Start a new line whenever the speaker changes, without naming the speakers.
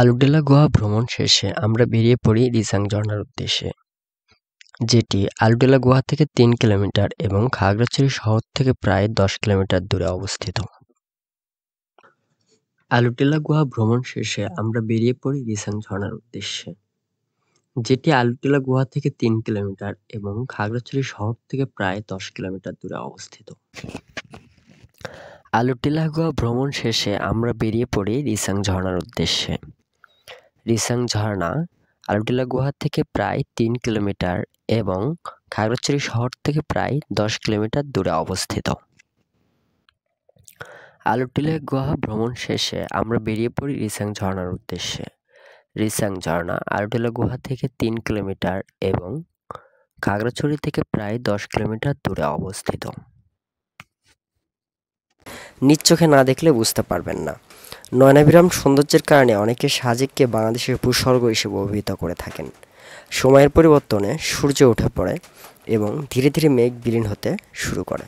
আলুটেলা গুহা ভ্রমণ শেষে আমরা বেরিয়ে পড়ি রিসাং ঝর্ণার উদ্দেশ্যে, যেটি আলুটেলা গুহা থেকে 3 কিলোমিটার এবং খাগড়াছড়ি শহর থেকে প্রায় 10 কিলোমিটার দূরে অবস্থিত। আলুটেলা গুহা ভ্রমণ শেষে আমরা বেরিয়ে পড়ি রিসাং ঝর্ণার উদ্দেশ্যে, যেটি আলুটেলা গুহা থেকে 3 কিলোমিটার এবং খাগড়াছড়ি শহর থেকে প্রায় 10 কিলোমিটার দূরে অবস্থিত। আলুটেলা গুহা ভ্রমণ শেষে আমরা বেরিয়ে পড়ি রিসাং ঝর্ণার উদ্দেশ্যে। রিসাং ঝর্ণা আলুটেলা গুহা থেকে প্রায় 3 কিলোমিটার এবং খাগড়াছড়ি শহর থেকে প্রায় 10 কিলোমিটার দূরে অবস্থিত। আলুটেলা গুহা ভ্রমণ শেষে আমরা বেরিয়ে পড়ি রিসাং ঝর্ণার উদ্দেশ্যে। রিসাং ঝর্ণা আলুটেলা গুহা থেকে 3 কিলোমিটার এবং খাগড়াছড়ি থেকে প্রায় 10 কিলোমিটার দূরে অবস্থিত। নিজ চোখে না দেখলে বুঝতে পারবেন না। নয়নাভিরাম সৌন্দর্যের কারণে অনেকে সাজেককে বাংলাদেশের ভূস্বর্গ হিসেবে অভিহিত করে থাকেন। সময়ের পরিবর্তনে সূর্য উঠে পড়ে এবং ধীরে ধীরে মেঘ বিলীন হতে শুরু করে।